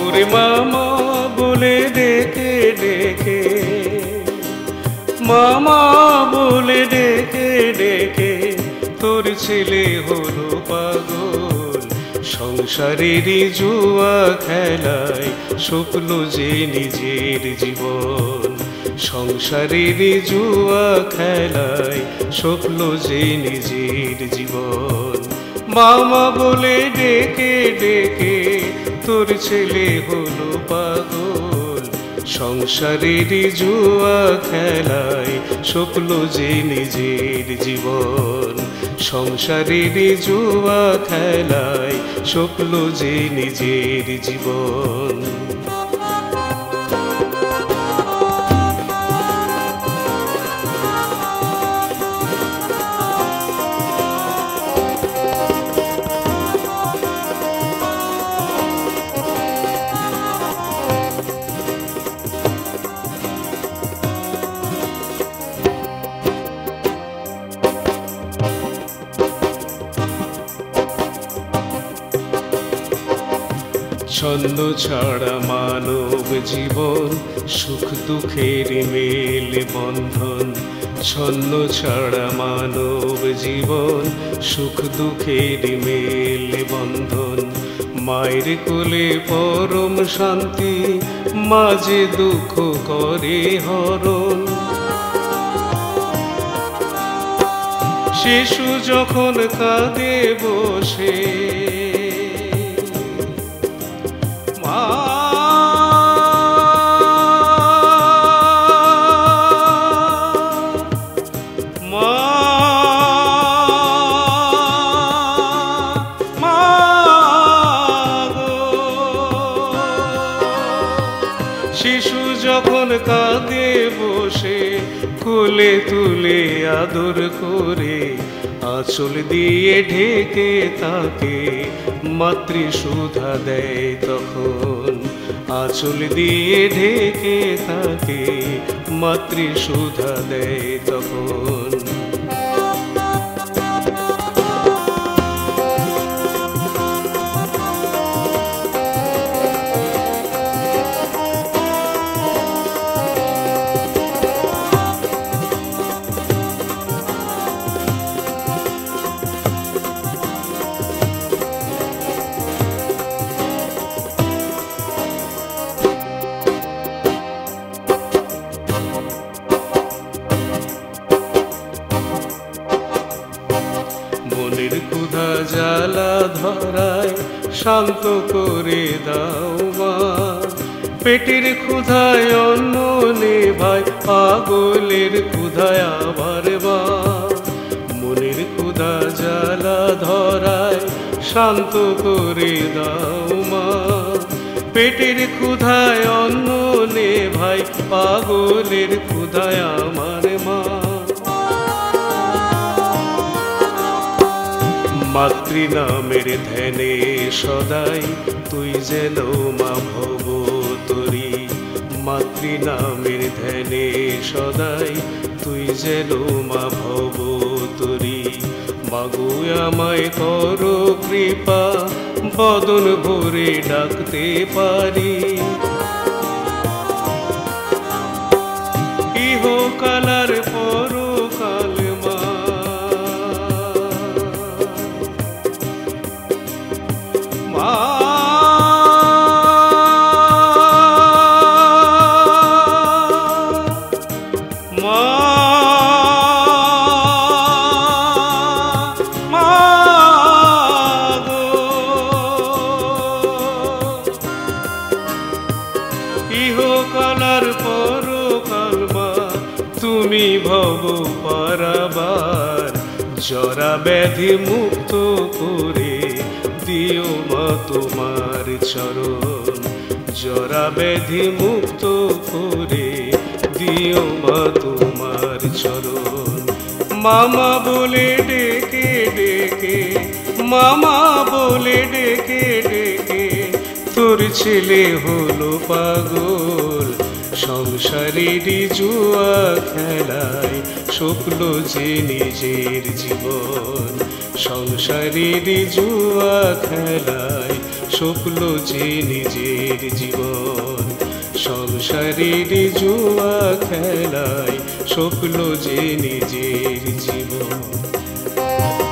ওরে মামা বলে ডেকে ডেকে, মামা বলে ডেকে ডেকে তোর ছেলে হলো পাগল। সংসারেরই জুয়া খেলায় স্বপ্ন যে নিজের জীবন, সংসারেরই জুয়া খেলায় স্বপ্ন যে নিজের জীবন। মামা বলে ডেকে ডেকে তোর ছেলে হলো পাগল। সংসারেরই জুয়া খেলায় স্বপ্ন যে নিজের জীবন, সংসারেরই জুয়া খেলায় স্বপ্ন যে নিজের জীবন। ছন্দ ছাড়া মানব জীবন, সুখ দুঃখের মেল বন্ধন। ছন্দ ছাড়া মানব জীবন, সুখ দুঃখের মেল বন্ধন। মায়ের কোলে পরম শান্তি, মাঝে দুঃখ করে হরণ। শিশু যখন কাঁদে বসে, শিশু যখন কাঁদে বসে, কোলে তুলে আদর করে আঁচল দিয়ে ঢেকে তাকে মাতৃসুধা দেয় তখন। আঁচল দিয়ে ঢেকে তাকে মাতৃসুধা দেয় তখন। মনের ক্ষুধা জ্বালা ধরায় শান্ত করে দাও মা, পেটের ক্ষুধায় অন্ন নেভায় পাগলের ক্ষুধায় আবার মা। মনের ক্ষুধা জ্বালা ধরায় শান্ত করে দাও মা, পেটের ক্ষুধায় অন্ন নেভায় পাগলের ক্ষুধায় আমার মা। মাতৃ নামের ধ্যানে সদাই তুই যেন মা ভবতরী। মাতৃ নামের ধ্যানে সদাই তুই যেন মা ভবতরী। মাগো আমায় করো কৃপা, বদন ভরে ডাকতে পারি। ইহকালার পরকাল মা, মা ইহকালার পরকাল মা, তুমি ভব পারাবার। জরা ব্যাধি মুক্ত করে দিও মা তোমার চরণ। জরা ব্যাধি মুক্ত করে দিও মা তোমার চরণ। মামা বলে ডেকে ডেকে, মামা বলে ডেকে ডেকে তোর ছেলে হলো পাগল। সংসারেরই জুয়া খেলায় স্বপ্ন যে নিজের জীবন, সংসারেরই জুয়া খেলায় স্বপ্ন যে নিজের জীবন। সংসারের জুয়া খেলায় স্বপ্ন যে নিজের জীবন।